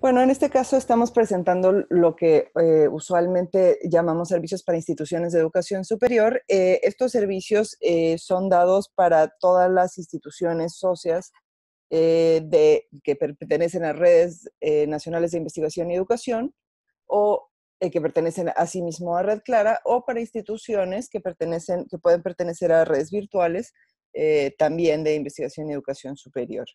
Bueno, en este caso estamos presentando lo que usualmente llamamos servicios para instituciones de educación superior. Estos servicios son dados para todas las instituciones socias que pertenecen a redes nacionales de investigación y educación o que pertenecen asimismo a Red Clara o para instituciones que pueden pertenecer a redes virtuales también de investigación y educación superior.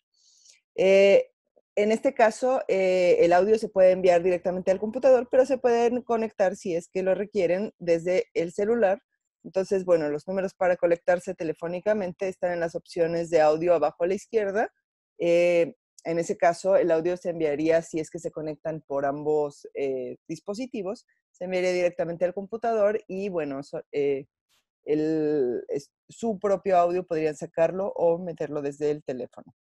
Eh, en este caso, el audio se puede enviar directamente al computador, pero se pueden conectar si es que lo requieren desde el celular. Entonces, bueno, los números para conectarse telefónicamente están en las opciones de audio abajo a la izquierda. En ese caso, el audio se enviaría si es que se conectan por ambos dispositivos, se enviaría directamente al computador y, bueno, su propio audio podrían sacarlo o meterlo desde el teléfono.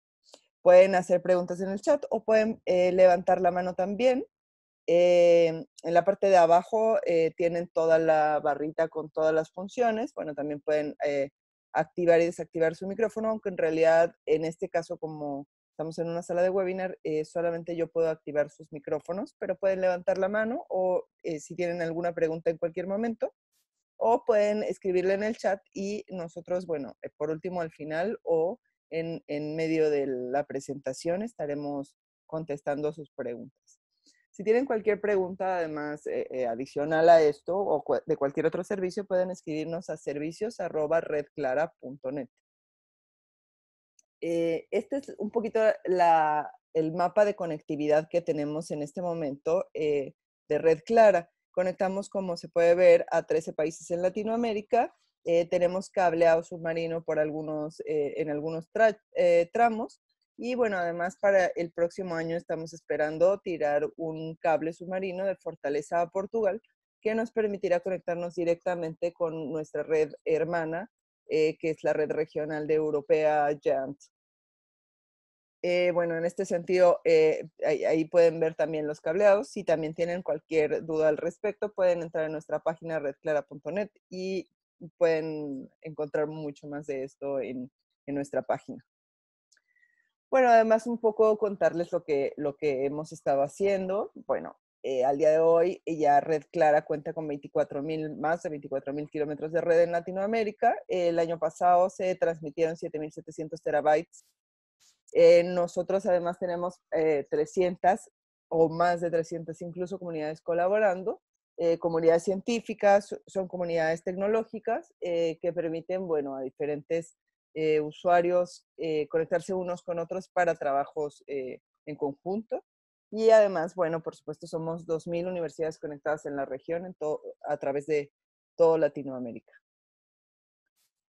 Pueden hacer preguntas en el chat o pueden levantar la mano también. En la parte de abajo tienen toda la barrita con todas las funciones. Bueno, también pueden activar y desactivar su micrófono, aunque en realidad en este caso, como estamos en una sala de webinar, solamente yo puedo activar sus micrófonos, pero pueden levantar la mano o si tienen alguna pregunta en cualquier momento, o pueden escribirle en el chat y nosotros, bueno, por último al final o en medio de la presentación estaremos contestando sus preguntas. Si tienen cualquier pregunta, además, adicional a esto o de cualquier otro servicio, pueden escribirnos a servicios@redclara.net. Este es un poquito el mapa de conectividad que tenemos en este momento de Red Clara. Conectamos, como se puede ver, a 13 países en Latinoamérica. Tenemos cableado submarino en algunos tramos. Y bueno, además para el próximo año estamos esperando tirar un cable submarino de Fortaleza a Portugal que nos permitirá conectarnos directamente con nuestra red hermana, que es la red regional de Europea GEANT. Bueno, en este sentido, ahí pueden ver también los cableados. Si también tienen cualquier duda al respecto, pueden entrar en nuestra página redclara.net y pueden encontrar mucho más de esto en nuestra página. Bueno, además un poco contarles lo que hemos estado haciendo. Bueno, al día de hoy ya Red Clara cuenta con más de 24,000 kilómetros de red en Latinoamérica. El año pasado se transmitieron 7,700 terabytes. Nosotros además tenemos 300 o más de 300 incluso comunidades colaborando, comunidades científicas, son comunidades tecnológicas que permiten, bueno, a diferentes usuarios conectarse unos con otros para trabajos en conjunto. Y además, bueno, por supuesto, somos 2,000 universidades conectadas en la región a través de toda Latinoamérica.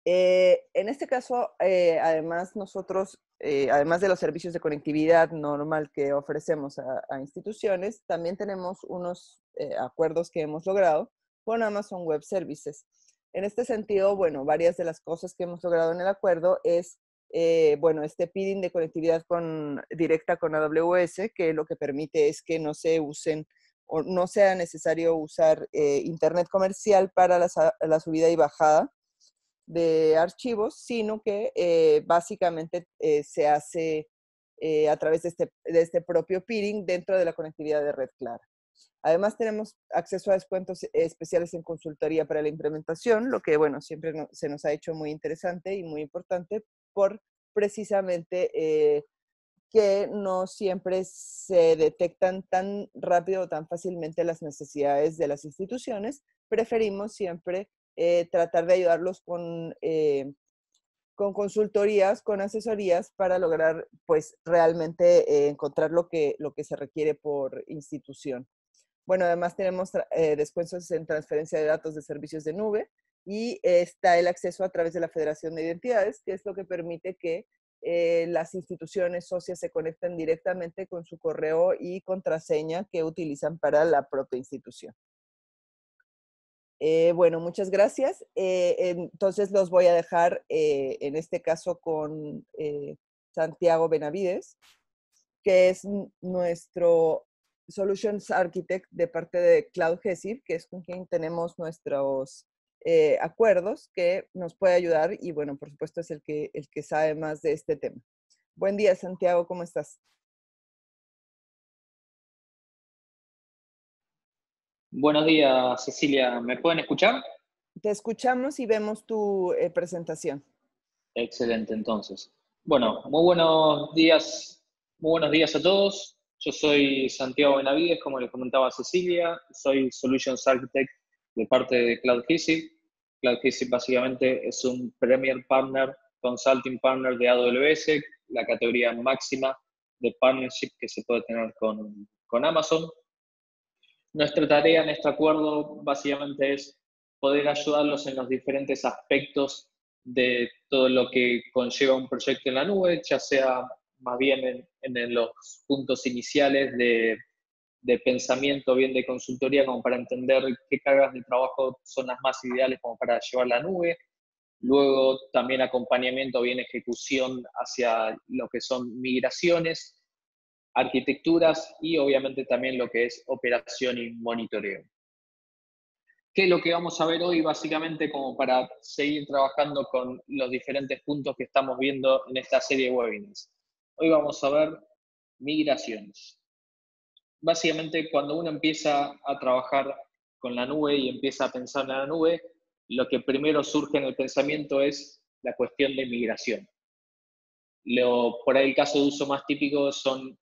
En este caso, además nosotros, además de los servicios de conectividad normal que ofrecemos a instituciones, también tenemos unos acuerdos que hemos logrado con Amazon Web Services. En este sentido, bueno, varias de las cosas que hemos logrado en el acuerdo es, bueno, este peering de conectividad directa con AWS, que lo que permite es que no se usen o no sea necesario usar internet comercial para la subida y bajada de archivos, sino que básicamente se hace a través de este propio peering dentro de la conectividad de Red Clara. Además, tenemos acceso a descuentos especiales en consultoría para la implementación, lo que, bueno, siempre se nos ha hecho muy interesante y muy importante por precisamente que no siempre se detectan tan rápido o tan fácilmente las necesidades de las instituciones. Preferimos siempre tratar de ayudarlos con consultorías, con asesorías para lograr pues realmente encontrar lo que se requiere por institución. Bueno, además tenemos descuentos en transferencia de datos de servicios de nube y está el acceso a través de la Federación de Identidades, que es lo que permite que las instituciones socias se conecten directamente con su correo y contraseña que utilizan para la propia institución. Bueno, muchas gracias. Entonces los voy a dejar en este caso con Santiago Benavides, que es nuestro Solutions Architect de parte de Cloud Gesir, que es con quien tenemos nuestros acuerdos, que nos puede ayudar y bueno, por supuesto es el que sabe más de este tema. Buen día, Santiago, ¿cómo estás? Buenos días, Cecilia. ¿Me pueden escuchar? Te escuchamos y vemos tu presentación. Excelente, entonces. Bueno, muy buenos días a todos. Yo soy Santiago Benavides, como les comentaba Cecilia. Soy Solutions Architect de parte de Cloud Physics. Cloud Physics básicamente es un Premier Partner, Consulting Partner de AWS, la categoría máxima de partnership que se puede tener con Amazon. Nuestra tarea en este acuerdo básicamente es poder ayudarlos en los diferentes aspectos de todo lo que conlleva un proyecto en la nube, ya sea más bien en los puntos iniciales de pensamiento, bien de consultoría, como para entender qué cargas de trabajo son las más ideales como para llevar la nube. Luego también acompañamiento, bien ejecución hacia lo que son migraciones, arquitecturas y obviamente también lo que es operación y monitoreo. ¿Qué es lo que vamos a ver hoy básicamente como para seguir trabajando con los diferentes puntos que estamos viendo en esta serie de webinars? Hoy vamos a ver migraciones. Básicamente cuando uno empieza a trabajar con la nube y empieza a pensar en la nube, lo que primero surge en el pensamiento es la cuestión de migración. Por ahí el caso de uso más típico son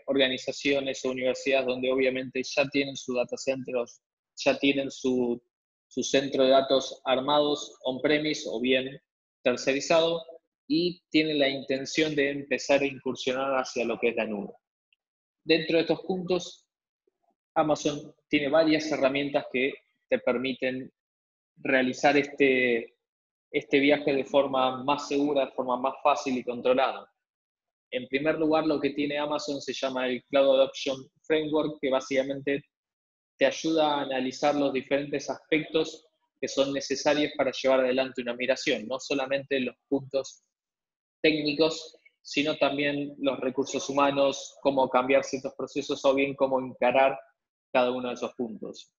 organizaciones o universidades donde obviamente ya tienen su data centers, ya tienen su centro de datos armados on-premise o bien tercerizado y tienen la intención de empezar a incursionar hacia lo que es la nube. Dentro de estos puntos, Amazon tiene varias herramientas que te permiten realizar este viaje de forma más segura, de forma más fácil y controlada. En primer lugar, lo que tiene Amazon se llama el Cloud Adoption Framework, que básicamente te ayuda a analizar los diferentes aspectos que son necesarios para llevar adelante una migración, no solamente los puntos técnicos, sino también los recursos humanos, cómo cambiar ciertos procesos o bien cómo encarar cada uno de esos puntos.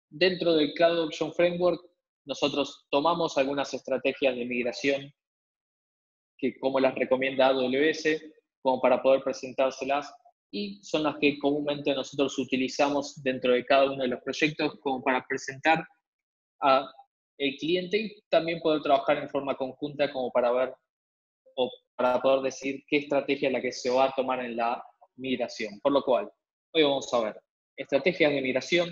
Dentro del Cloud Adoption Framework, nosotros tomamos algunas estrategias de migración que como las recomienda AWS, como para poder presentárselas, y son las que comúnmente nosotros utilizamos dentro de cada uno de los proyectos como para presentar a el cliente y también poder trabajar en forma conjunta como para ver o para poder decir qué estrategia es la que se va a tomar en la migración. Por lo cual, hoy vamos a ver estrategias de migración,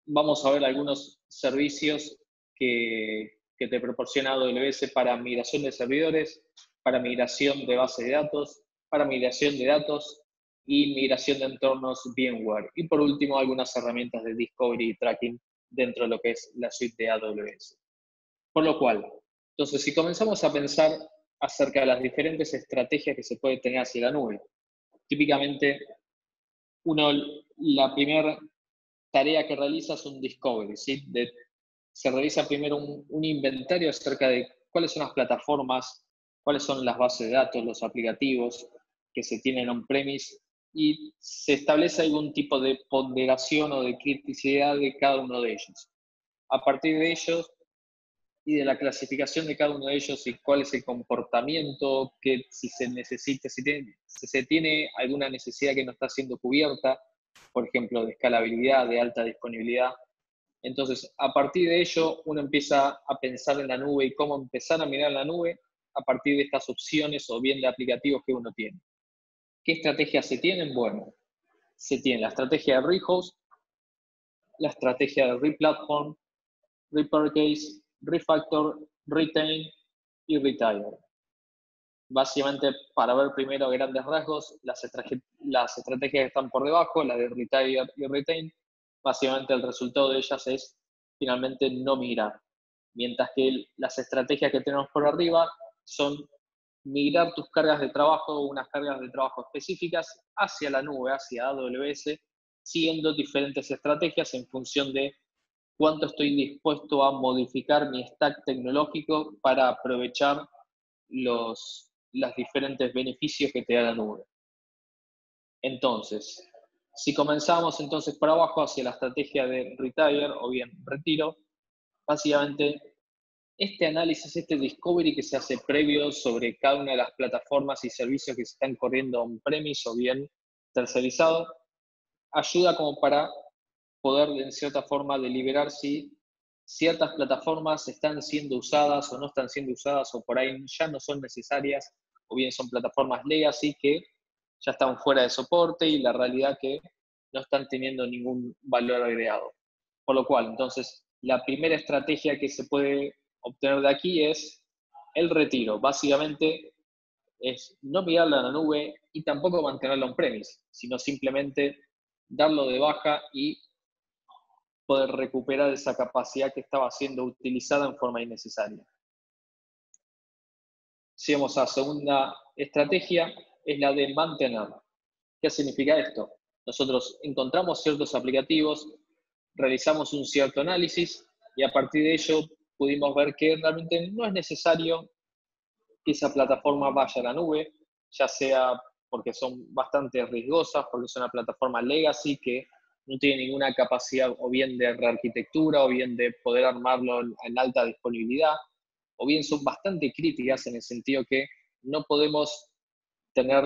vamos a ver algunos servicios que te proporciona AWS para migración de servidores, para migración de bases de datos, para migración de datos y migración de entornos VMware. Y por último, algunas herramientas de discovery y tracking dentro de lo que es la suite de AWS. Por lo cual, entonces, si comenzamos a pensar acerca de las diferentes estrategias que se puede tener hacia la nube, típicamente la primera tarea que realiza es un discovery, ¿sí? Se revisa primero un inventario acerca de cuáles son las plataformas, cuáles son las bases de datos, los aplicativos que se tienen on-premise y se establece algún tipo de ponderación o de criticidad de cada uno de ellos. A partir de ellos y de la clasificación de cada uno de ellos y cuál es el comportamiento, que si se necesita, si se tiene alguna necesidad que no está siendo cubierta, por ejemplo, de escalabilidad, de alta disponibilidad. Entonces, a partir de ello, uno empieza a pensar en la nube y cómo empezar a mirar la nube a partir de estas opciones o bien de aplicativos que uno tiene. ¿Qué estrategias se tienen? Bueno, se tiene la estrategia de rehost, la estrategia de replatform, repurchase, refactor, retain y retire. Básicamente, para ver primero a grandes rasgos, las estrategias que están por debajo, la de retire y retain, básicamente el resultado de ellas es finalmente no migrar. Mientras que las estrategias que tenemos por arriba son migrar tus cargas de trabajo, unas cargas de trabajo específicas, hacia la nube, hacia AWS, siguiendo diferentes estrategias en función de cuánto estoy dispuesto a modificar mi stack tecnológico para aprovechar los diferentes beneficios que te da la nube. Entonces, si comenzamos entonces por abajo hacia la estrategia de retire o bien retiro, básicamente este análisis, este discovery que se hace previo sobre cada una de las plataformas y servicios que se están corriendo on-premise o bien tercerizado, ayuda como para poder en cierta forma deliberar si ciertas plataformas están siendo usadas o no están siendo usadas, o por ahí ya no son necesarias, o bien son plataformas legacy que ya están fuera de soporte y la realidad que no están teniendo ningún valor agregado. Por lo cual, entonces, la primera estrategia que se puede obtener de aquí es el retiro. Básicamente es no mirarla en la nube y tampoco mantenerlo on-premise, sino simplemente darlo de baja y poder recuperar esa capacidad que estaba siendo utilizada en forma innecesaria. Si vamos a la segunda estrategia, es la de mantener. ¿Qué significa esto? Nosotros encontramos ciertos aplicativos, realizamos un cierto análisis y a partir de ello pudimos ver que realmente no es necesario que esa plataforma vaya a la nube, ya sea porque son bastante riesgosas, porque es una plataforma legacy que no tiene ninguna capacidad o bien de rearquitectura o bien de poder armarlo en alta disponibilidad, o bien son bastante críticas en el sentido que no podemos tener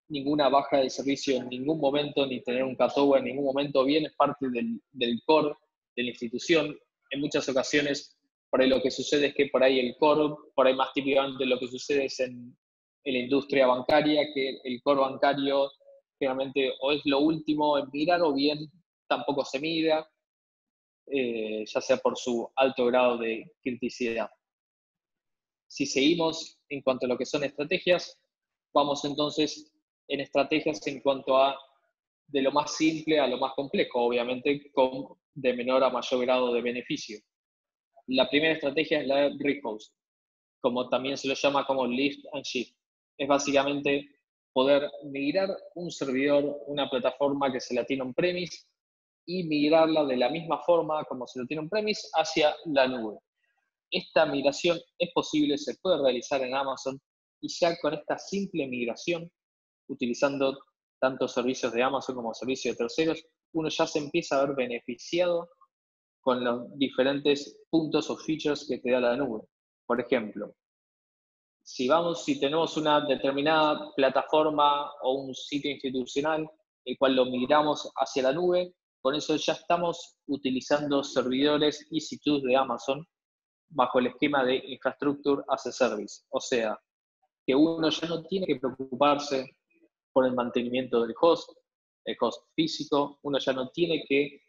ninguna baja de servicio en ningún momento, ni tener un cutover en ningún momento, bien es parte del core de la institución. En muchas ocasiones, por ahí lo que sucede es que por ahí el core, por ahí más típicamente lo que sucede es en la industria bancaria, que el core bancario generalmente o es lo último en mirar o bien tampoco se mira, ya sea por su alto grado de criticidad. Si seguimos en cuanto a lo que son estrategias, vamos entonces en estrategias en cuanto a de lo más simple a lo más complejo, obviamente con de menor a mayor grado de beneficio. La primera estrategia es la de rehost, como también se lo llama como lift and shift. Es básicamente poder migrar un servidor, una plataforma que se la tiene on-premise y migrarla de la misma forma como se lo tiene on-premise hacia la nube. Esta migración es posible, se puede realizar en Amazon y ya con esta simple migración, utilizando tanto servicios de Amazon como servicios de terceros, uno ya se empieza a ver beneficiado con los diferentes puntos o features que te da la nube. Por ejemplo, si tenemos una determinada plataforma o un sitio institucional, el cual lo migramos hacia la nube, con eso ya estamos utilizando servidores EC2 de Amazon bajo el esquema de Infrastructure as a Service. O sea, que uno ya no tiene que preocuparse por el mantenimiento del host físico, uno ya no tiene que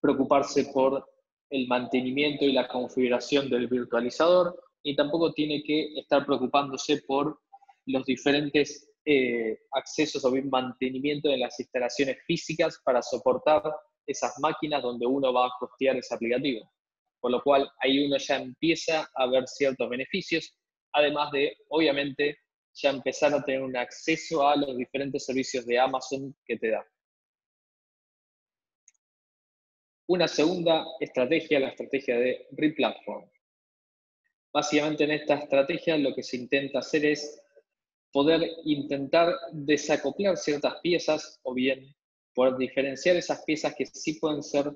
preocuparse por el mantenimiento y la configuración del virtualizador, ni tampoco tiene que estar preocupándose por los diferentes accesos o bien mantenimiento de las instalaciones físicas para soportar esas máquinas donde uno va a hostear ese aplicativo. Por lo cual ahí uno ya empieza a ver ciertos beneficios, además de, obviamente, ya empezar a tener un acceso a los diferentes servicios de Amazon que te da. Una segunda estrategia, la estrategia de replatform. Básicamente en esta estrategia lo que se intenta hacer es poder intentar desacoplar ciertas piezas o bien poder diferenciar esas piezas que sí pueden ser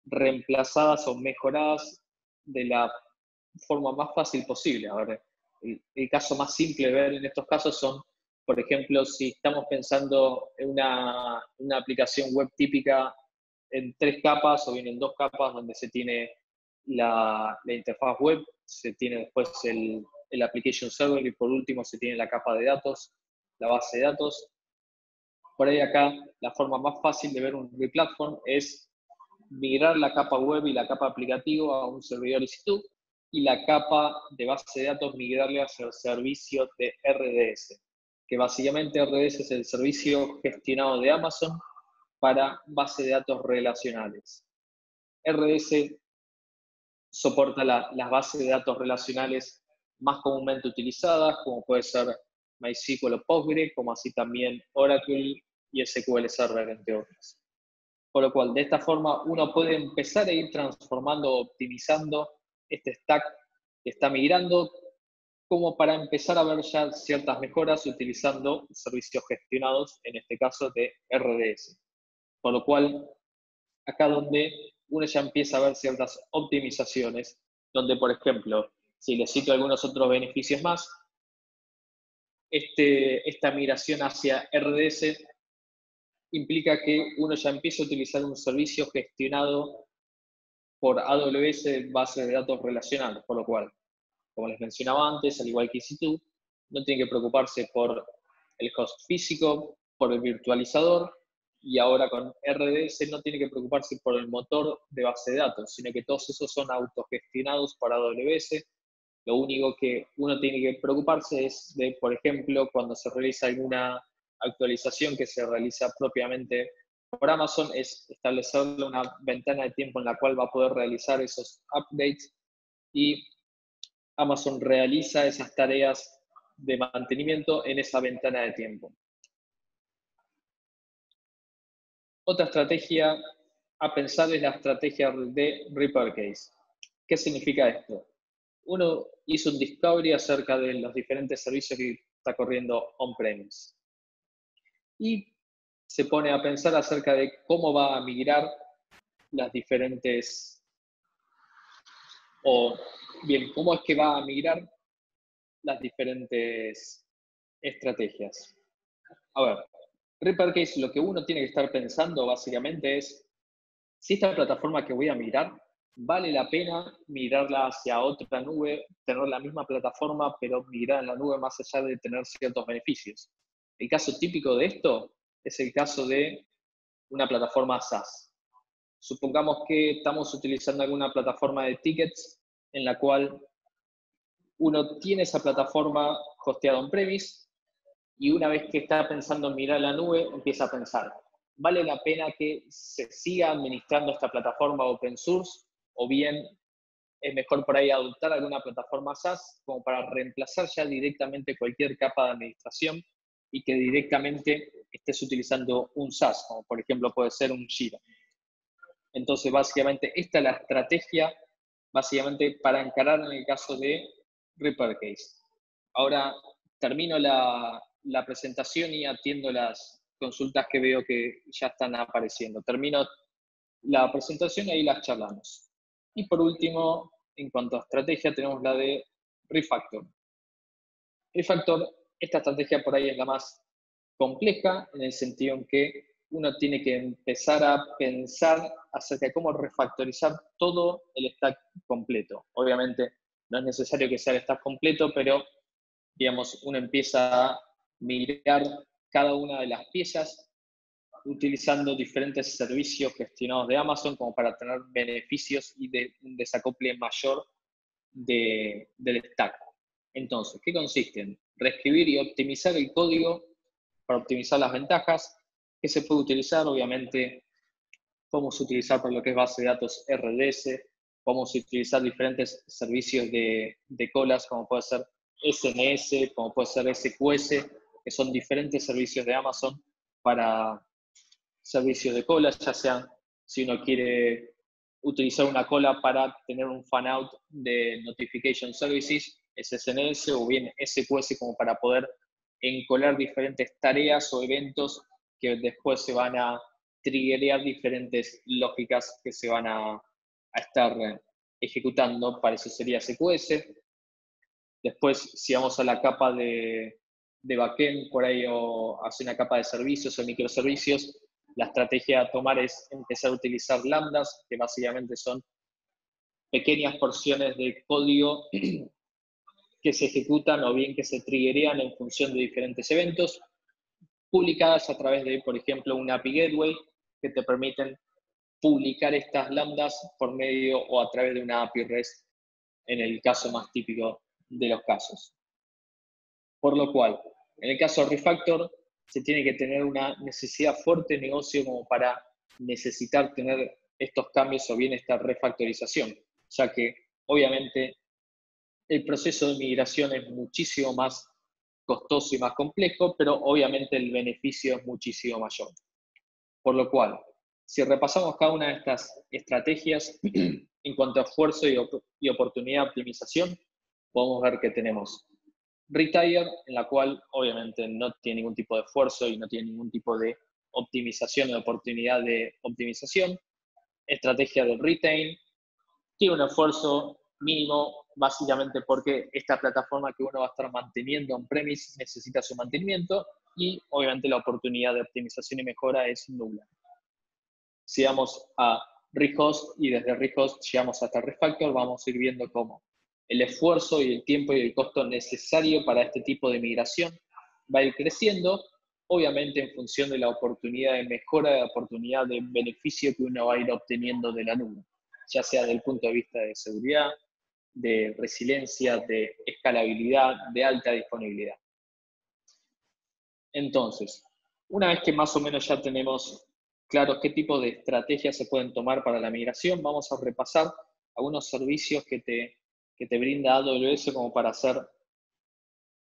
reemplazadas o mejoradas de la forma más fácil posible. A ver, el caso más simple de ver en estos casos son, por ejemplo, si estamos pensando en una aplicación web típica en 3 capas o bien en 2 capas, donde se tiene la interfaz web, se tiene después el application server y por último se tiene la capa de datos, la base de datos. Por ahí acá la forma más fácil de ver un replatform es migrar la capa web y la capa aplicativo a un servidor EC2 y la capa de base de datos migrarle hacia el servicio de RDS, que básicamente RDS es el servicio gestionado de Amazon para base de datos relacionales. RDS soporta las bases de datos relacionales más comúnmente utilizadas, como puede ser MySQL o Postgre, como así también Oracle y SQL Server, entre otras. Por lo cual, de esta forma, uno puede empezar a ir transformando, optimizando este stack que está migrando, como para empezar a ver ya ciertas mejoras utilizando servicios gestionados, en este caso de RDS. Por lo cual, acá donde uno ya empieza a ver ciertas optimizaciones, donde, por ejemplo, si les cito algunos otros beneficios más, esta migración hacia RDS implica que uno ya empieza a utilizar un servicio gestionado por AWS bases de datos relacionales, por lo cual, como les mencionaba antes, al igual que EC2, no tiene que preocuparse por el host físico, por el virtualizador, y ahora con RDS no tiene que preocuparse por el motor de base de datos, sino que todos esos son autogestionados por AWS. Lo único que uno tiene que preocuparse es de, por ejemplo, cuando se realiza alguna actualización que se realiza propiamente por Amazon, es establecerle una ventana de tiempo en la cual va a poder realizar esos updates, y Amazon realiza esas tareas de mantenimiento en esa ventana de tiempo. Otra estrategia a pensar es la estrategia de Repair Case. ¿Qué significa esto? Uno hizo un discovery acerca de los diferentes servicios que está corriendo on-premise y se pone a pensar acerca de cómo va a migrar las diferentes, o bien, cómo es que va a migrar las diferentes estrategias. A ver, Repair Case, lo que uno tiene que estar pensando básicamente es, si esta plataforma que voy a migrar, ¿vale la pena migrarla hacia otra nube, tener la misma plataforma, pero migrar en la nube más allá de tener ciertos beneficios? El caso típico de esto es el caso de una plataforma SaaS. Supongamos que estamos utilizando alguna plataforma de tickets en la cual uno tiene esa plataforma hosteada on-premise, y una vez que está pensando en mirar la nube, empieza a pensar, ¿vale la pena que se siga administrando esta plataforma open source? O bien es mejor por ahí adoptar alguna plataforma SaaS como para reemplazar ya directamente cualquier capa de administración y que directamente estés utilizando un SaaS, como por ejemplo puede ser un Jira. Entonces, básicamente, esta es la estrategia básicamente para encarar en el caso de Repair Case. Ahora termino la presentación y atiendo las consultas que veo que ya están apareciendo. Termino la presentación y ahí las charlamos. Y por último, en cuanto a estrategia, tenemos la de Refactor. Refactor, esta estrategia por ahí es la más compleja, en el sentido en que uno tiene que empezar a pensar acerca de cómo refactorizar todo el stack completo. Obviamente no es necesario que sea el stack completo, pero digamos, uno empieza a migrar cada una de las piezas utilizando diferentes servicios gestionados de Amazon como para tener beneficios y un desacople mayor del stack. Entonces, ¿qué consiste? En reescribir y optimizar el código para optimizar las ventajas que se puede utilizar. Obviamente, podemos utilizar por lo que es base de datos RDS, podemos utilizar diferentes servicios de colas, como puede ser SNS, como puede ser SQS, que son diferentes servicios de Amazon para servicios de colas, ya sean si uno quiere utilizar una cola para tener un fan-out de Notification Services, SNS, o bien SQS como para poder encolar diferentes tareas o eventos que después se van a triggerear diferentes lógicas que se van a estar ejecutando. Para eso sería SQS. Después, si vamos a la capa de backend, por ahí, o hacia una capa de servicios o microservicios, la estrategia a tomar es empezar a utilizar lambdas, que básicamente son pequeñas porciones de código que se ejecutan o bien que se triggerean en función de diferentes eventos, publicadas a través de, por ejemplo, un API Gateway, que te permiten publicar estas lambdas por medio o a través de una API REST, en el caso más típico de los casos. Por lo cual, en el caso de Refactor, se tiene que tener una necesidad fuerte de negocio como para necesitar tener estos cambios o bien esta refactorización, ya que obviamente el proceso de migración es muchísimo más costoso y más complejo, pero obviamente el beneficio es muchísimo mayor. Por lo cual, si repasamos cada una de estas estrategias en cuanto a esfuerzo y oportunidad de optimización, podemos ver que tenemos Retire, en la cual obviamente no tiene ningún tipo de esfuerzo y no tiene ningún tipo de optimización o de oportunidad de optimización. Estrategia de Retain, tiene un esfuerzo mínimo, básicamente porque esta plataforma que uno va a estar manteniendo on-premise necesita su mantenimiento, y obviamente la oportunidad de optimización y mejora es nula. Si vamos a rehost y desde rehost llegamos hasta refactor, vamos a ir viendo cómo el esfuerzo y el tiempo y el costo necesario para este tipo de migración va a ir creciendo, obviamente en función de la oportunidad de mejora, de la oportunidad de beneficio que uno va a ir obteniendo de la nube, ya sea desde el punto de vista de seguridad, de resiliencia, de escalabilidad, de alta disponibilidad. Entonces, una vez que más o menos ya tenemos claro qué tipo de estrategias se pueden tomar para la migración, vamos a repasar algunos servicios que te brinda AWS como para hacer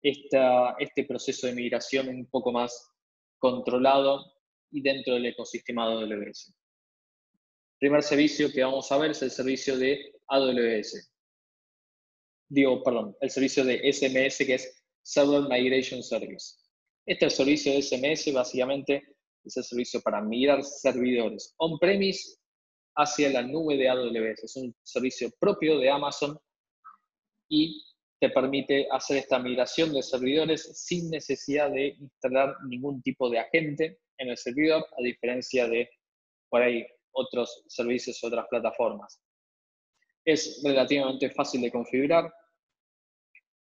este proceso de migración un poco más controlado y dentro del ecosistema de AWS. El primer servicio que vamos a ver es el servicio de AWS. El servicio de SMS, que es Server Migration Service. Este servicio de SMS básicamente es el servicio para migrar servidores on-premise hacia la nube de AWS. Es un servicio propio de Amazon y te permite hacer esta migración de servidores sin necesidad de instalar ningún tipo de agente en el servidor, a diferencia de por ahí otros servicios, otras plataformas. Es relativamente fácil de configurar.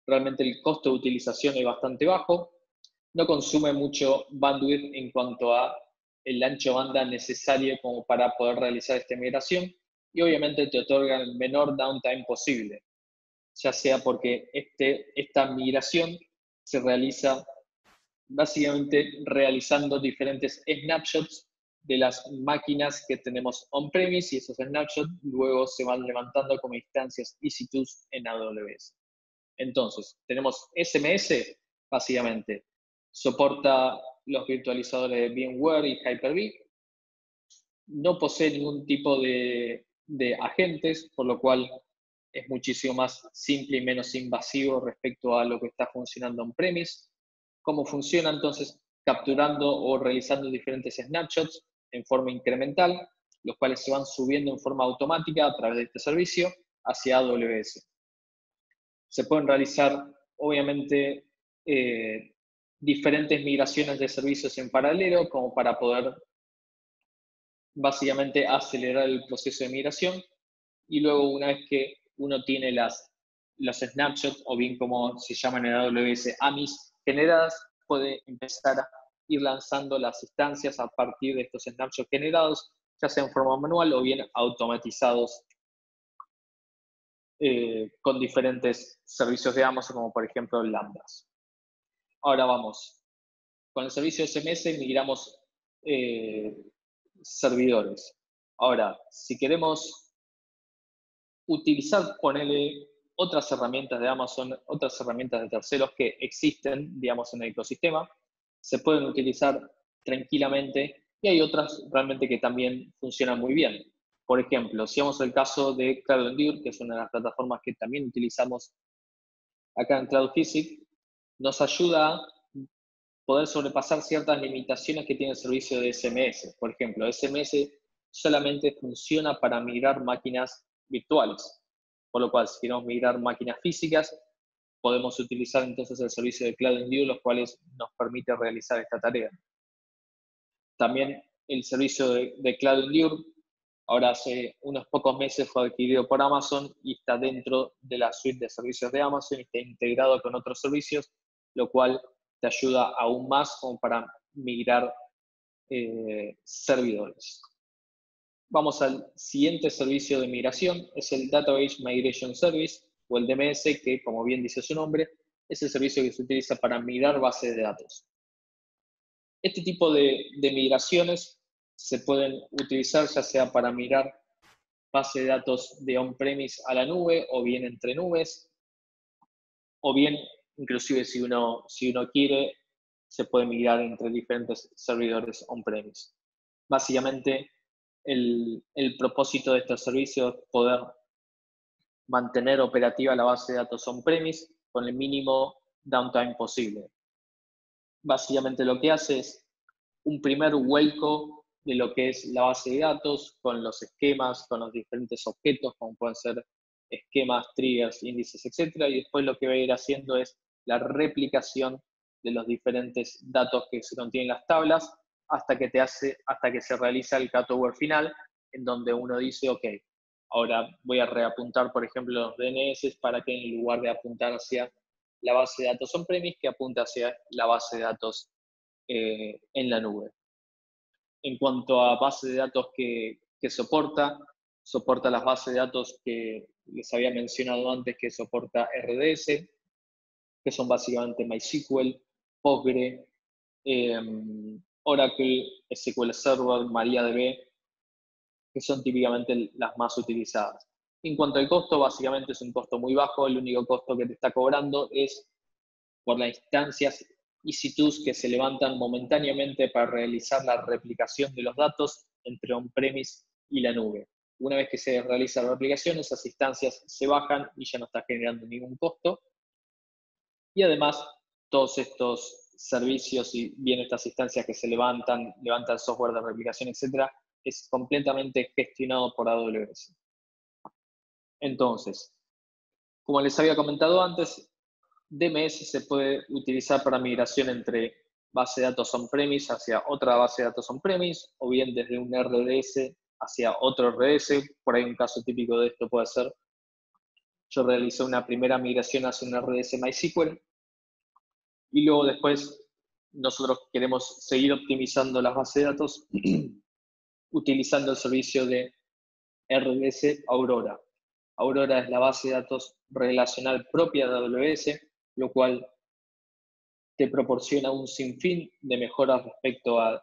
Realmente el costo de utilización es bastante bajo. No consume mucho bandwidth en cuanto a el ancho de banda necesario como para poder realizar esta migración, y obviamente te otorga el menor downtime posible, ya sea porque esta migración se realiza básicamente realizando diferentes snapshots de las máquinas que tenemos on-premise, y esos snapshots luego se van levantando como instancias EC2 en AWS. Entonces, tenemos SMS, básicamente, soporta los virtualizadores de VMware y Hyper-V, no posee ningún tipo de agentes, por lo cual es muchísimo más simple y menos invasivo respecto a lo que está funcionando on-premise. ¿Cómo funciona? Entonces, capturando o realizando diferentes snapshots en forma incremental, los cuales se van subiendo en forma automática a través de este servicio hacia AWS. Se pueden realizar, obviamente, diferentes migraciones de servicios en paralelo, como para poder básicamente acelerar el proceso de migración, y luego una vez que uno tiene los snapshots, o bien como se llaman en AWS, AMIs generadas, puede empezar a ir lanzando las instancias a partir de estos snapshots generados, ya sea en forma manual o bien automatizados con diferentes servicios de Amazon, como por ejemplo Lambdas. Ahora vamos. Con el servicio SMS migramos servidores. Ahora, si queremos utilizar, ponerle otras herramientas de Amazon, otras herramientas de terceros que existen, digamos, en el ecosistema, se pueden utilizar tranquilamente, y hay otras realmente que también funcionan muy bien. Por ejemplo, si vamos al caso de CloudEndure, que es una de las plataformas que también utilizamos acá en CloudPhysics, nos ayuda a poder sobrepasar ciertas limitaciones que tiene el servicio de SMS. Por ejemplo, SMS solamente funciona para migrar máquinas virtuales, por lo cual si queremos migrar máquinas físicas, podemos utilizar entonces el servicio de CloudEndure, los cuales nos permite realizar esta tarea. También el servicio de CloudEndure, ahora hace unos pocos meses fue adquirido por Amazon y está dentro de la suite de servicios de Amazon y está integrado con otros servicios, lo cual te ayuda aún más como para migrar servidores. Vamos al siguiente servicio de migración, es el Database Migration Service, o el DMS, que como bien dice su nombre, es el servicio que se utiliza para migrar bases de datos. Este tipo de migraciones se pueden utilizar ya sea para migrar base de datos de on-premise a la nube, o bien entre nubes, o bien, inclusive si uno quiere, se puede migrar entre diferentes servidores on-premise. Básicamente, el propósito de estos servicios es poder mantener operativa la base de datos on-premise con el mínimo downtime posible. Básicamente lo que hace es un primer vuelco de lo que es la base de datos, con los esquemas, con los diferentes objetos, como pueden ser esquemas, triggers, índices, etc. Y después lo que va a ir haciendo es la replicación de los diferentes datos que se contienen en las tablas, hasta que se realiza el cutover final, en donde uno dice, ok, ahora voy a reapuntar, por ejemplo, los DNS para que en lugar de apuntar hacia la base de datos on-premise, que apunte hacia la base de datos en la nube. En cuanto a base de datos que soporta las bases de datos que les había mencionado antes, que soporta RDS, que son básicamente MySQL, Postgre, Oracle, SQL Server, MariaDB, que son típicamente las más utilizadas. En cuanto al costo, básicamente es un costo muy bajo, el único costo que te está cobrando es por las instancias EC2 que se levantan momentáneamente para realizar la replicación de los datos entre on-premise y la nube. Una vez que se realiza la replicación, esas instancias se bajan y ya no está generando ningún costo. Y además, todos estos servicios y bien estas instancias que se levantan el software de replicación, etcétera, es completamente gestionado por AWS. Entonces, como les había comentado antes, DMS se puede utilizar para migración entre base de datos on-premise hacia otra base de datos on-premise, o bien desde un RDS hacia otro RDS. Por ahí un caso típico de esto puede ser, yo realicé una primera migración hacia un RDS MySQL, y luego después nosotros queremos seguir optimizando las bases de datos utilizando el servicio de RDS Aurora. Aurora es la base de datos relacional propia de AWS, lo cual te proporciona un sinfín de mejoras respecto a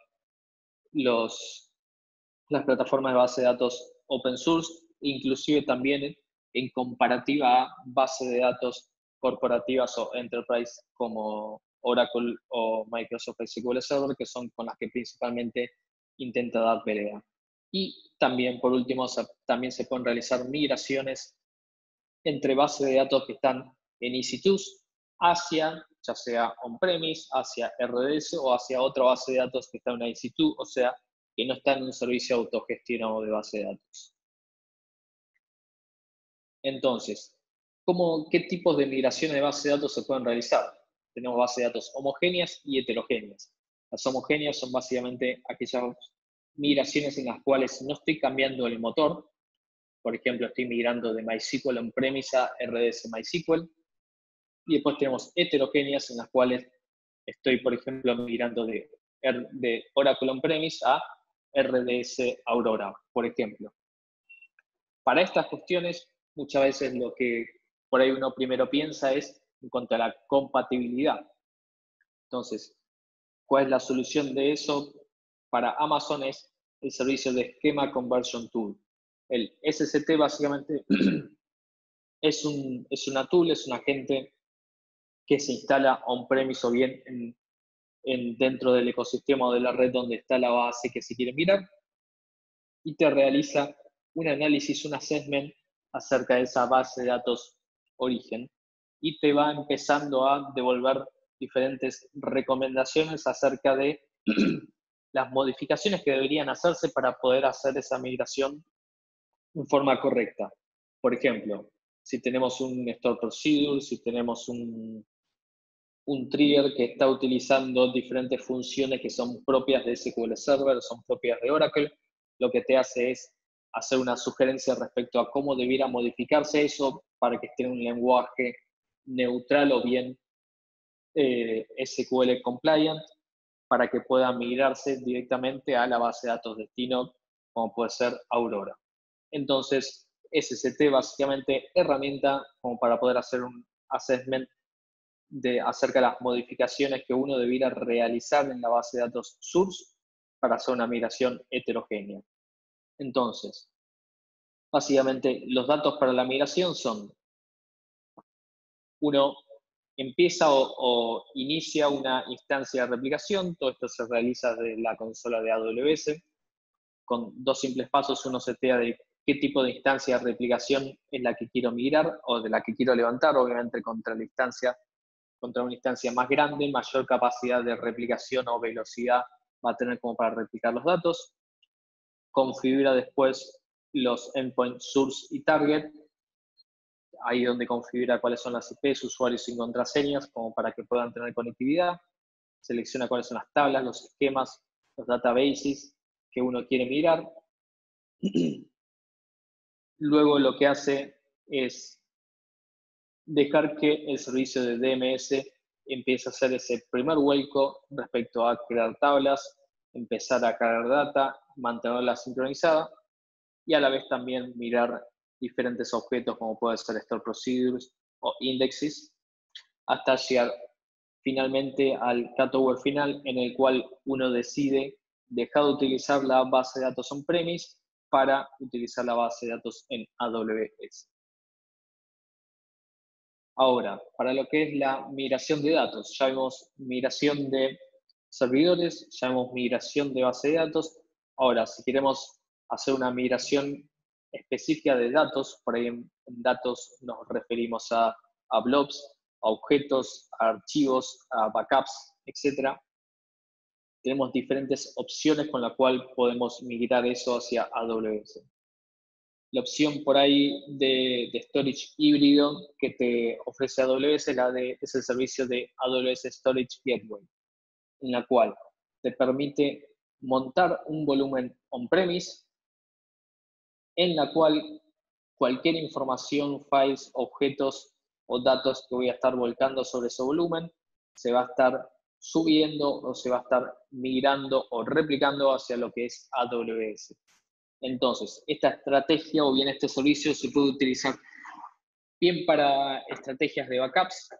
las plataformas de base de datos open source, inclusive también en comparativa a bases de datos corporativas o enterprise como Oracle o Microsoft SQL Server, que son con las que principalmente intenta dar pelea. Y también, por último, también se pueden realizar migraciones entre bases de datos que están en EC2 hacia, ya sea on-premise, hacia RDS o hacia otra base de datos que está en una EC2, o sea, que no está en un servicio autogestionado de base de datos. Entonces, ¿qué tipos de migraciones de base de datos se pueden realizar? Tenemos bases de datos homogéneas y heterogéneas. Las homogéneas son básicamente aquellas migraciones en las cuales no estoy cambiando el motor. Por ejemplo, estoy migrando de MySQL on-premise a RDS MySQL. Y después tenemos heterogéneas en las cuales estoy, por ejemplo, migrando de Oracle on-premise a RDS Aurora, por ejemplo. Para estas cuestiones, muchas veces lo que por ahí uno primero piensa es en cuanto a la compatibilidad. Entonces, ¿cuál es la solución de eso? Para Amazon es el servicio de Schema Conversion Tool. El SCT básicamente es una tool, es un agente que se instala on-premise o bien dentro del ecosistema o de la red donde está la base que se quiere mirar, y te realiza un análisis, un assessment acerca de esa base de datos origen, y te va empezando a devolver diferentes recomendaciones acerca de las modificaciones que deberían hacerse para poder hacer esa migración en forma correcta. Por ejemplo, si tenemos un store procedure, si tenemos un trigger que está utilizando diferentes funciones que son propias de SQL Server, son propias de Oracle, lo que te hace es hacer una sugerencia respecto a cómo debiera modificarse eso para que esté en un lenguaje neutral o bien SQL compliant, para que pueda migrarse directamente a la base de datos destino, como puede ser Aurora. Entonces, SCT básicamente herramienta como para poder hacer un assessment acerca de las modificaciones que uno debiera realizar en la base de datos source para hacer una migración heterogénea. Entonces, básicamente los datos para la migración son, uno empieza o inicia una instancia de replicación, todo esto se realiza desde la consola de AWS, con dos simples pasos. Uno setea de qué tipo de instancia de replicación es la que quiero migrar o de la que quiero levantar, obviamente contra una instancia más grande, mayor capacidad de replicación o velocidad va a tener como para replicar los datos. Configura después los endpoints source y target, ahí donde configura cuáles son las IPs, usuarios y contraseñas, como para que puedan tener conectividad. selecciona cuáles son las tablas, los esquemas, los databases que uno quiere mirar. Luego lo que hace es dejar que el servicio de DMS empiece a hacer ese primer vuelco respecto a crear tablas, empezar a cargar data, mantenerla sincronizada y a la vez también mirar diferentes objetos como puede ser store procedures o indexes hasta llegar finalmente al cutover final en el cual uno decide dejar de utilizar la base de datos on-premise para utilizar la base de datos en AWS. Ahora, para lo que es la migración de datos, ya vimos migración de servidores, ya vimos migración de base de datos. Ahora, si queremos hacer una migración específica de datos, por ahí en datos nos referimos a blobs, a objetos, a archivos, a backups, etc. Tenemos diferentes opciones con las cuales podemos migrar eso hacia AWS. La opción por ahí de storage híbrido que te ofrece AWS es el servicio de AWS Storage Gateway, en la cual te permite montar un volumen on-premise, en la cual cualquier información, files, objetos o datos que voy a estar volcando sobre ese volumen se va a estar subiendo o se va a estar migrando o replicando hacia lo que es AWS. Entonces, esta estrategia o bien este servicio se puede utilizar bien para estrategias de backups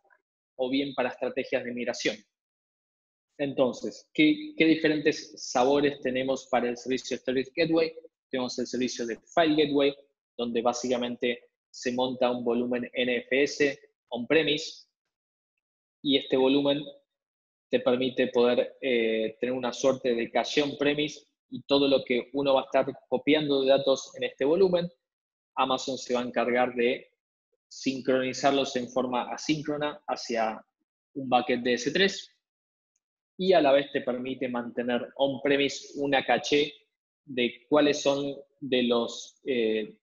o bien para estrategias de migración. Entonces, ¿qué diferentes sabores tenemos para el servicio Storage Gateway? Tenemos el servicio de File Gateway, donde básicamente se monta un volumen NFS on-premise y este volumen te permite poder tener una suerte de caché on-premise y todo lo que uno va a estar copiando de datos en este volumen, Amazon se va a encargar de sincronizarlos en forma asíncrona hacia un bucket de S3 y a la vez te permite mantener on-premise una caché de cuáles son de los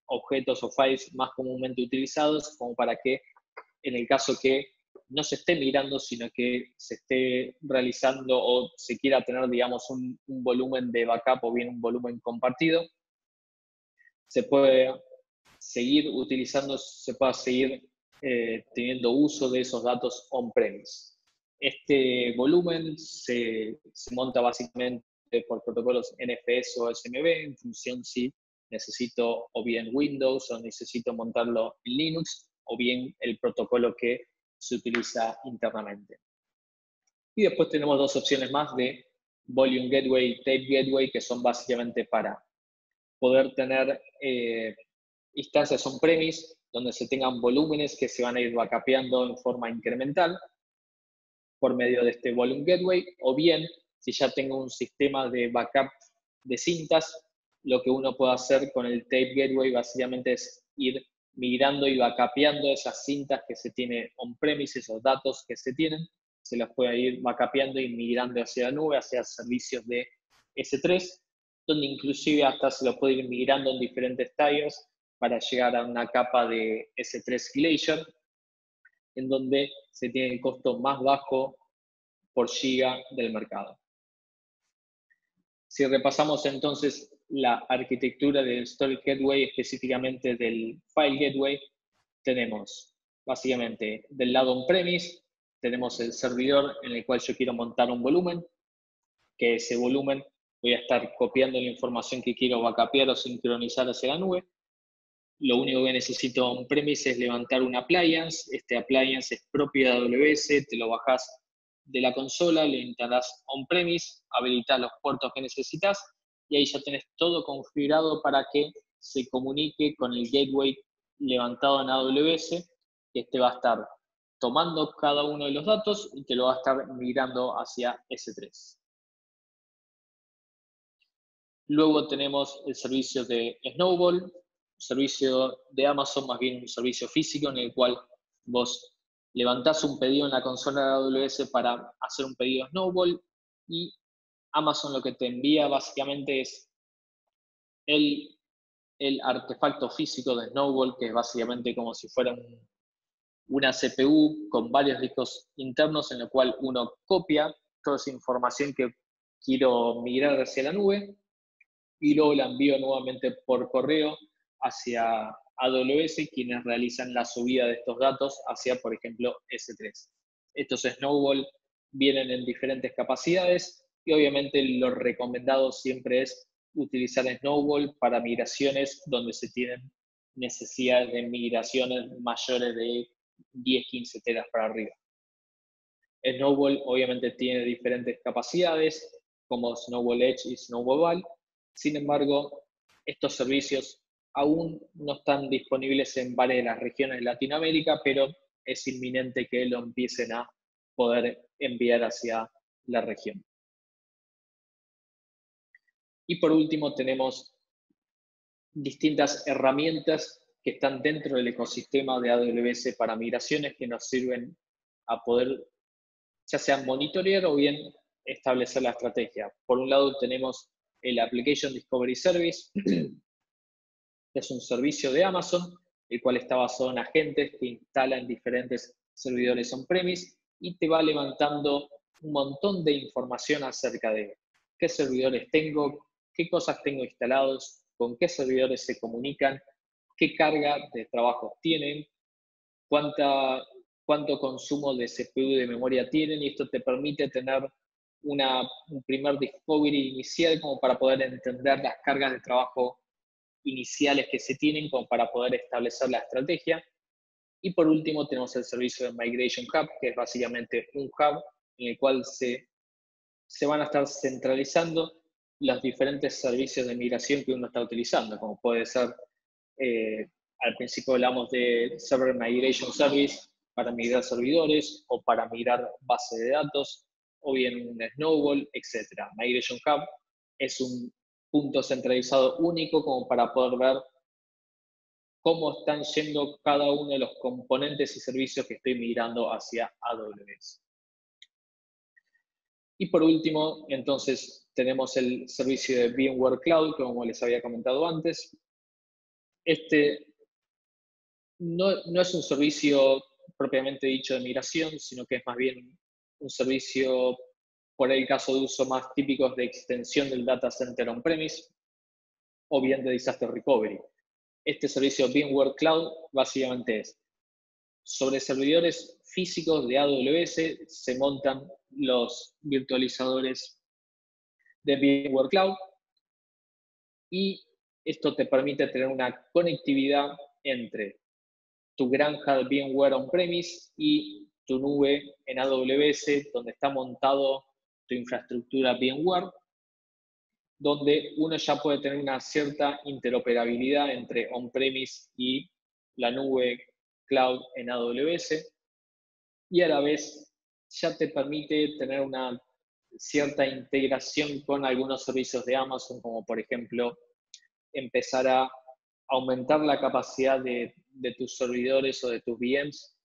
objetos o files más comúnmente utilizados, como para que en el caso que no se esté migrando, sino que se esté realizando o se quiera tener, digamos, un volumen de backup o bien un volumen compartido, se puede seguir utilizando, se pueda seguir teniendo uso de esos datos on-premise. Este volumen se monta básicamente por protocolos NFS o SMB en función si necesito o bien Windows o necesito montarlo en Linux o bien el protocolo que se utiliza internamente. Y después tenemos dos opciones más de Volume Gateway y Tape Gateway, que son básicamente para poder tener instancias on-premise donde se tengan volúmenes que se van a ir backupeando en forma incremental por medio de este Volume Gateway, o bien, si ya tengo un sistema de backup de cintas, lo que uno puede hacer con el Tape Gateway básicamente es ir migrando y backupeando esas cintas que se tienen on-premise, esos datos que se tienen, se los puede ir backupeando y migrando hacia la nube, hacia servicios de S3, donde inclusive hasta se los puede ir migrando en diferentes tiers para llegar a una capa de S3 Glacier, en donde se tiene el costo más bajo por giga del mercado. Si repasamos entonces la arquitectura del Storage Gateway, específicamente del File Gateway, tenemos básicamente del lado on-premise, tenemos el servidor en el cual yo quiero montar un volumen, que ese volumen voy a estar copiando la información que quiero backupear o sincronizar hacia la nube. Lo único que necesito on-premise es levantar un appliance. Este appliance es propio de AWS, te lo bajas de la consola, le instalás on-premise, habilitas los puertos que necesitas y ahí ya tenés todo configurado para que se comunique con el gateway levantado en AWS, que este va a estar tomando cada uno de los datos y te lo va a estar migrando hacia S3. Luego tenemos el servicio de Snowball, servicio de Amazon, más bien un servicio físico en el cual vos levantás un pedido en la consola de AWS para hacer un pedido Snowball y Amazon lo que te envía básicamente es el artefacto físico de Snowball, que es básicamente como si fuera una CPU con varios discos internos en el cual uno copia toda esa información que quiero migrar hacia la nube y luego la envío nuevamente por correo hacia AWS, quienes realizan la subida de estos datos hacia, por ejemplo, S3. Estos Snowball vienen en diferentes capacidades y obviamente lo recomendado siempre es utilizar Snowball para migraciones donde se tienen necesidades de migraciones mayores de 10-15 teras para arriba. Snowball obviamente tiene diferentes capacidades, como Snowball Edge y Snowball Val. Sin embargo, estos servicios aún no están disponibles en varias de las regiones de Latinoamérica, pero es inminente que lo empiecen a poder enviar hacia la región. Y por último, tenemos distintas herramientas que están dentro del ecosistema de AWS para migraciones que nos sirven a poder ya sea monitorear o bien establecer la estrategia. Por un lado tenemos el Application Discovery Service, es un servicio de Amazon, el cual está basado en agentes que instalan diferentes servidores on-premise y te va levantando un montón de información acerca de qué servidores tengo, qué cosas tengo instalados, con qué servidores se comunican, qué carga de trabajo tienen, cuánto consumo de CPU y de memoria tienen, y esto te permite tener un primer discovery inicial como para poder entender las cargas de trabajo iniciales que se tienen como para poder establecer la estrategia. Y por último tenemos el servicio de Migration Hub, que es básicamente un hub en el cual se van a estar centralizando los diferentes servicios de migración que uno está utilizando, como puede ser, al principio hablamos de Server Migration Service para migrar servidores o para migrar base de datos, o bien un Snowball, etc. Migration Hub es un punto centralizado único como para poder ver cómo están yendo cada uno de los componentes y servicios que estoy migrando hacia AWS. Y por último, entonces, tenemos el servicio de VMware Cloud, como les había comentado antes. Este no es un servicio propiamente dicho de migración, sino que es más bien un servicio, por el caso de uso más típicos, de extensión del data center on-premise o bien de disaster recovery. Este servicio VMware Cloud básicamente es sobre servidores físicos de AWS se montan los virtualizadores de VMware Cloud y esto te permite tener una conectividad entre tu granja de VMware on-premise y tu nube en AWS, donde está montado tu infraestructura VMware, donde uno ya puede tener una cierta interoperabilidad entre on-premise y la nube cloud en AWS, y a la vez ya te permite tener una cierta integración con algunos servicios de Amazon, como por ejemplo empezar a aumentar la capacidad de tus servidores o de tus VMs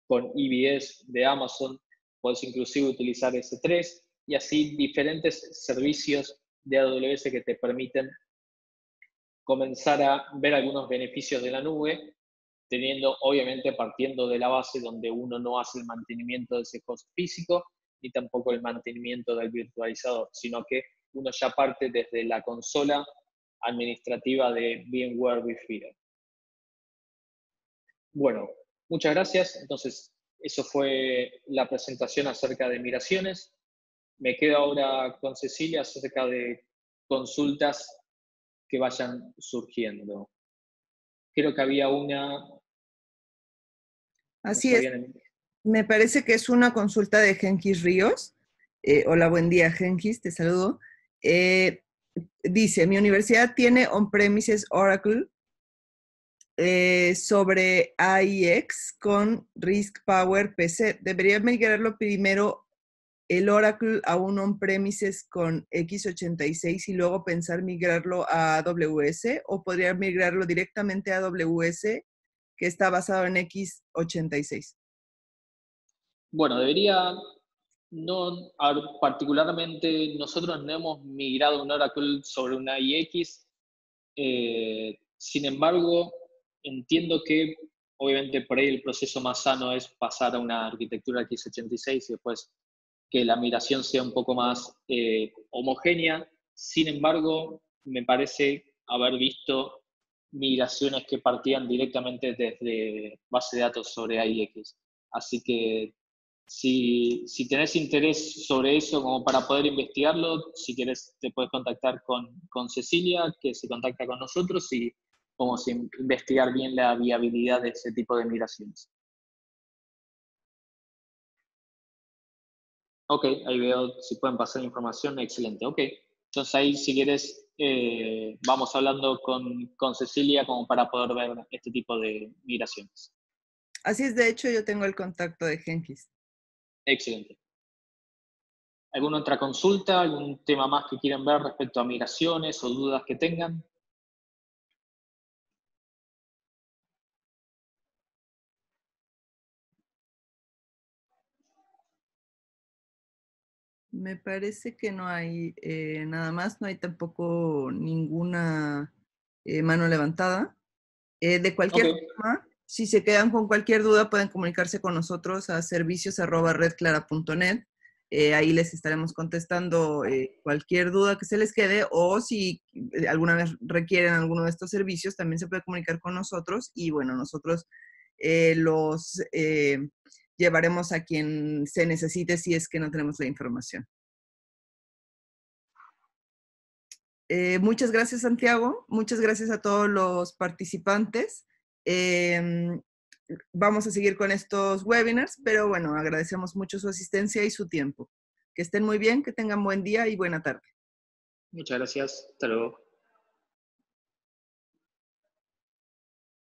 con EBS de Amazon, puedes inclusive utilizar S3 y así diferentes servicios de AWS que te permiten comenzar a ver algunos beneficios de la nube, teniendo, obviamente, partiendo de la base donde uno no hace el mantenimiento de ese host físico, ni tampoco el mantenimiento del virtualizador, sino que uno ya parte desde la consola administrativa de VMware vSphere. Bueno, muchas gracias. Entonces, eso fue la presentación acerca de migraciones. Me quedo ahora con Cecilia acerca de consultas que vayan surgiendo. Creo que había una... Así es. Me parece que es una consulta de Genkis Ríos. Hola, buen día, Genkis, te saludo. Dice, mi universidad tiene on-premises Oracle sobre AIX con RISC Power PC. ¿Debería migrarlo primero el Oracle a un on-premises con x86 y luego pensar migrarlo a AWS? ¿O podría migrarlo directamente a AWS que está basado en x86? Bueno, debería, no, particularmente nosotros no hemos migrado un Oracle sobre una IX, sin embargo, entiendo que obviamente por ahí el proceso más sano es pasar a una arquitectura x86 y después que la migración sea un poco más homogénea. Sin embargo, me parece haber visto migraciones que partían directamente desde base de datos sobre AIX. Así que si tenés interés sobre eso como para poder investigarlo, si querés te puedes contactar con Cecilia, que se contacta con nosotros, y vamos a investigar bien la viabilidad de ese tipo de migraciones. Ok, ahí veo si pueden pasar información, excelente. Ok, entonces ahí si quieres vamos hablando con Cecilia como para poder ver este tipo de migraciones. Así es, de hecho yo tengo el contacto de Genghis. Excelente. ¿Alguna otra consulta? ¿Algún tema más que quieran ver respecto a migraciones o dudas que tengan? Me parece que no hay nada más, no hay tampoco ninguna mano levantada. De cualquier Ok, forma, si se quedan con cualquier duda, pueden comunicarse con nosotros a servicios@redclara.net. Ahí les estaremos contestando cualquier duda que se les quede, o si alguna vez requieren alguno de estos servicios, también se puede comunicar con nosotros y bueno, nosotros los llevaremos a quien se necesite si es que no tenemos la información. Muchas gracias, Santiago. Muchas gracias a todos los participantes. Vamos a seguir con estos webinars, pero bueno, agradecemos mucho su asistencia y su tiempo. Que estén muy bien, que tengan buen día y buena tarde. muchas gracias. Hasta luego.